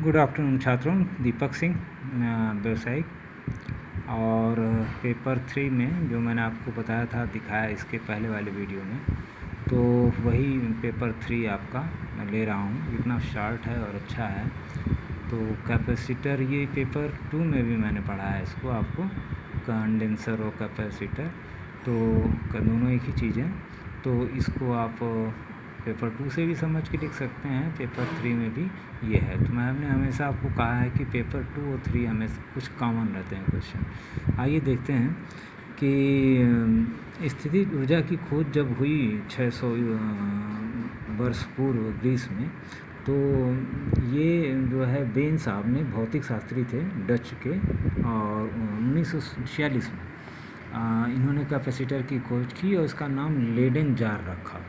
Good afternoon छात्रों, दीपक सिंह व्यवसायिक। और पेपर 3 में जो मैंने आपको बताया था, दिखाया इसके पहले वाले वीडियो में, तो वही पेपर 3 आपका मैं ले रहा हूँ। इतना शार्ट है और अच्छा है। तो कैपेसिटर, ये पेपर 2 में भी मैंने पढ़ा है इसको आपको, कंडेंसर और कैपेसिटर तो दोनों एक ही चीज़ है। तो इसको आप पेपर 2 से भी समझ के लिख सकते हैं, पेपर 3 में भी ये है। तो मैंने हमेशा आपको कहा है कि पेपर 2 और 3 हमें कुछ कॉमन रहते हैं क्वेश्चन। आइए देखते हैं कि स्थितिज ऊर्जा की खोज जब हुई 600 वर्ष पूर्व ग्रीस में, तो ये जो है बेन साहब ने, भौतिक शास्त्री थे डच के, और 1946 में इन्होंने कैपेसिटर की खोज की और इसका नाम लेडेन जार रखा।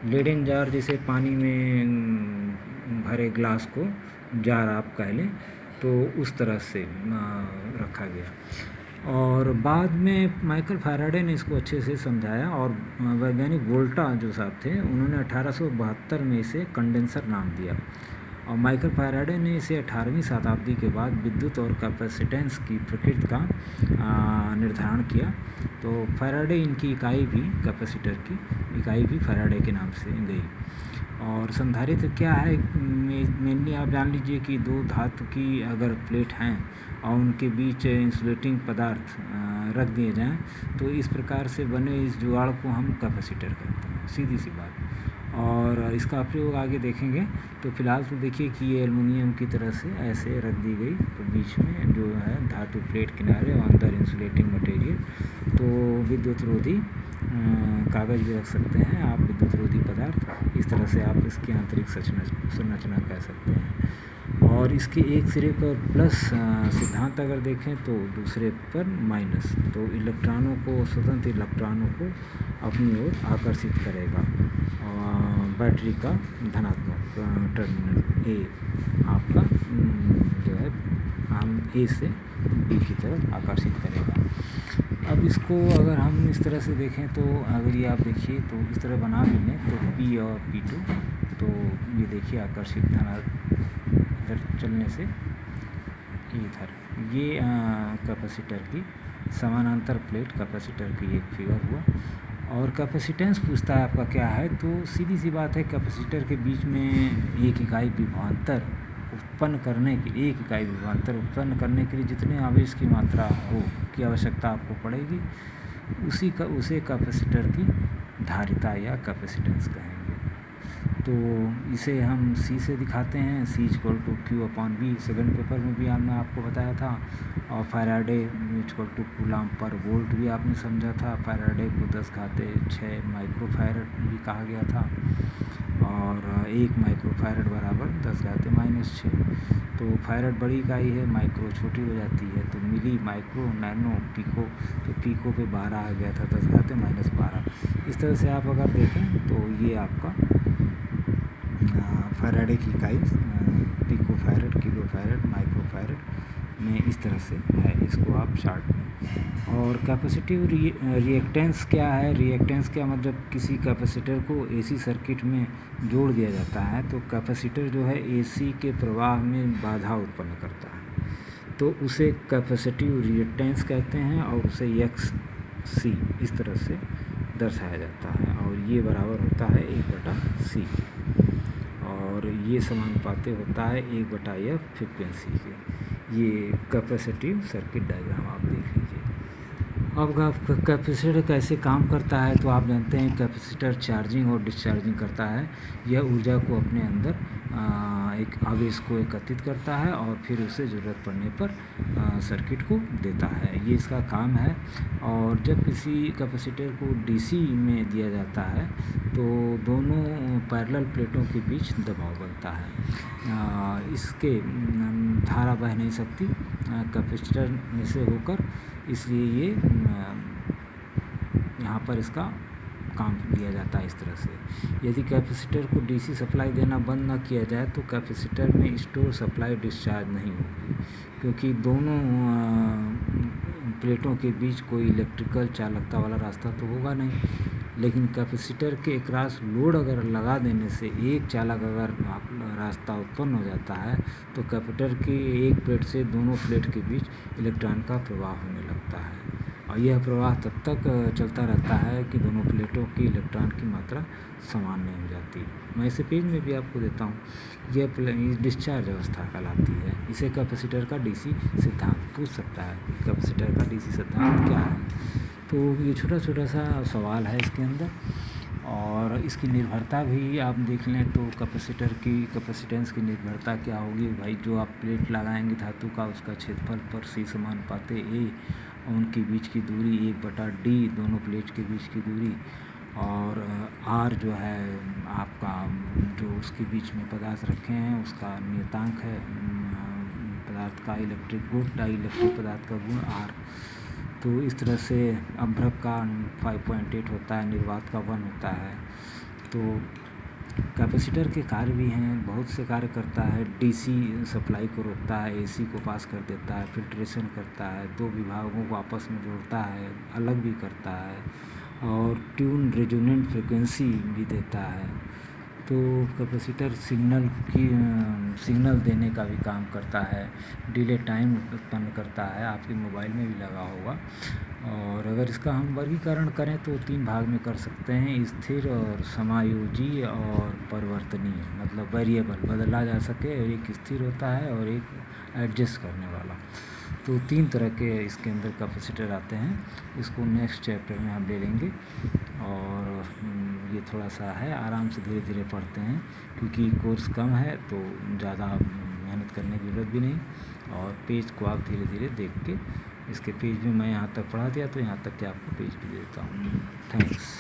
लेडेन जार जैसे पानी में भरे ग्लास को जार आप कह लें, तो उस तरह से रखा गया। और बाद में माइकल फैराडे ने इसको अच्छे से समझाया और वैज्ञानिक वोल्टा जो साहब थे, उन्होंने 1872 में इसे कंडेंसर नाम दिया। और माइकल फैराडे ने इसे 18वीं शताब्दी के बाद विद्युत और कैपेसिटेंस की प्रकृति का निर्धारण किया। तो फैराडे इनकी इकाई भी, कैपेसिटर की इकाई भी फैराडे के नाम से गई। और संधारित्र क्या है, मेनली आप जान लीजिए कि दो धातु की अगर प्लेट हैं और उनके बीच इंसुलेटिंग पदार्थ रख दिए जाएं, तो इस प्रकार से बने इस जुगाड़ को हम कैपेसिटर कहते हैं, सीधी सी बात। और इसका प्रयोग आगे देखेंगे। तो फिलहाल तो देखिए कि ये एल्युमिनियम की तरह से ऐसे रख दी गई, तो बीच में जो है धातु प्लेट किनारे और अंदर इंसुलेटिंग मटेरियल। तो विद्युत रोधी कागज़ भी रख सकते हैं आप, विद्युत रोधी पदार्थ। इस तरह से आप इसकी आंतरिक संरचना कह सकते हैं। और इसके एक सिरे पर प्लस सिद्धांत अगर देखें तो दूसरे पर माइनस। तो इलेक्ट्रॉनों को, स्वतंत्र इलेक्ट्रॉनों को अपनी ओर आकर्षित करेगा। बैटरी का धनात्मक टर्मिनल ए आपका जो है हम ए से बी की तरफ आकर्षित करेगा। अब इसको अगर हम इस तरह से देखें, तो अगर ये आप देखिए तो इस तरह बना भी लें, तो P और P2, तो ये देखिए आकर्षित इधर चलने से इधर ये कैपेसिटर की समानांतर प्लेट, कैपेसिटर की एक फिगर हुआ। और कैपेसिटेंस पूछता है आपका क्या है, तो सीधी सी बात है, कैपेसिटर के बीच में एक इकाई विभवांतर उत्पन्न करने के लिए जितने आवेश की मात्रा हो की आवश्यकता आपको पड़ेगी, उसे कैपेसिटर की धारिता या कैपेसिटेंस कहेंगे। तो इसे हम C से दिखाते हैं, C=Q/V। सेकंड पेपर में भी हमने आपको बताया था। और फैराडे कूलाम पर वोल्ट भी आपने समझा था। फैराडे को 10⁻6 माइक्रोफैरड भी कहा गया था, और 1 माइक्रोफैरड बराबर 10⁻⁻6। तो फैरड बड़ी इकाई है, माइक्रो छोटी हो जाती है। तो मिली, माइक्रो, नैनो, पिको, तो पिको पे 12 आ गया था, 10⁻12। इस तरह से आप अगर देखें तो ये आपका फैराडे की इकाई pico farad, kilo farad, micro farad में इस तरह से है। इसको आप शार्ट में। और कैपेसिटिव रिएक्टेंस क्या है, रिएक्टेंस क्या मतलब, किसी कैपेसिटर को AC सर्किट में जोड़ दिया जाता है, तो कैपेसिटर जो है AC के प्रवाह में बाधा उत्पन्न करता है, तो उसे कैपेसिटिव रिएक्टेंस कहते हैं। और उसे XC इस तरह से दर्शाया जाता है, और ये बराबर होता है 1/C। और ये समानुपाती होता है 1/F फ्रिक्वेंसी के। ये कैपेसिटिव सर्किट डायग्राम आप देख लीजिए। अब कैपेसिटर कैसे काम करता है, तो आप जानते हैं कैपेसिटर चार्जिंग और डिस्चार्जिंग करता है। यह ऊर्जा को अपने अंदर एक आवेश को एकत्रित करता है और फिर उसे ज़रूरत पड़ने पर सर्किट को देता है, ये इसका काम है। और जब किसी कैपेसिटर को DC में दिया जाता है, तो दोनों पैरेलल प्लेटों के बीच दबाव बनता है। इसके धारा बह नहीं सकती कैपेसिटर में से होकर, इसलिए ये यहाँ पर इसका काम दिया जाता है इस तरह से। यदि कैपेसिटर को DC सप्लाई देना बंद न किया जाए, तो कैपेसिटर में स्टोर सप्लाई डिस्चार्ज नहीं होगी, क्योंकि दोनों प्लेटों के बीच कोई इलेक्ट्रिकल चालकता वाला रास्ता तो होगा नहीं। लेकिन कैपेसिटर के अक्रॉस लोड अगर लगा देने से, एक चालक अगर आप रास्ता उत्पन्न हो जाता है तो कैपेसिटर की एक प्लेट से दोनों प्लेट के बीच इलेक्ट्रॉन का प्रवाह होने लगता है और यह प्रवाह तब तक चलता रहता है कि दोनों प्लेटों की इलेक्ट्रॉन की मात्रा समान नहीं हो जाती। मैं इसे पेज में भी आपको देता हूँ। यह डिस्चार्ज अवस्था कहलाती है। इसे कैपेसिटर का डीसी सिद्धांत पूछ सकता है। कैपेसिटर का डीसी सिद्धांत क्या है? तो ये छोटा छोटा सा सवाल है इसके अंदर और इसकी निर्भरता भी आप देख लें तो कैपेसिटर की कैपेसिटेंस की निर्भरता क्या होगी भाई। जो आप प्लेट लगाएंगे धातु का उसका क्षेत्रफल पर सी समानुपाते ए उनके बीच की दूरी 1/d दोनों प्लेट के बीच की दूरी और आर जो है आपका जो उसके बीच में पदार्थ रखे हैं उसका नियतांक है पदार्थ का इलेक्ट्रिक गुण डाई इलेक्ट्रिक पदार्थ का गुण आर। तो इस तरह से अभ्रक का 5.8 होता है, निर्वात का 1 होता है। तो कैपेसिटर के कार्य भी हैं, बहुत से कार्य करता है। डीसी सप्लाई को रोकता है, एसी को पास कर देता है, फिल्ट्रेशन करता है, दो विभागों को आपस में जोड़ता है, अलग भी करता है और ट्यून रेजोनेंट फ्रिक्वेंसी भी देता है। तो कैपेसिटर सिग्नल देने का भी काम करता है, डिले टाइम उत्पन्न करता है। आपके मोबाइल में भी लगा होगा। और अगर इसका हम वर्गीकरण करें तो 3 भाग में कर सकते हैं, स्थिर और समायोजी और परिवर्तनीय, मतलब वेरिएबल बदला जा सके। और एक स्थिर होता है और एक एडजस्ट करने वाला। तो 3 तरह के इसके अंदर कैपेसिटर आते हैं। इसको नेक्स्ट चैप्टर में हम ले लेंगे और ये थोड़ा सा है, आराम से धीरे धीरे पढ़ते हैं क्योंकि कोर्स कम है तो ज़्यादा मेहनत करने की ज़रूरत भी नहीं। और पेज को आप धीरे धीरे देख के इसके पेज में मैं यहाँ तक पढ़ा दिया तो यहाँ तक के आपको पेज भी देता हूँ। थैंक्स।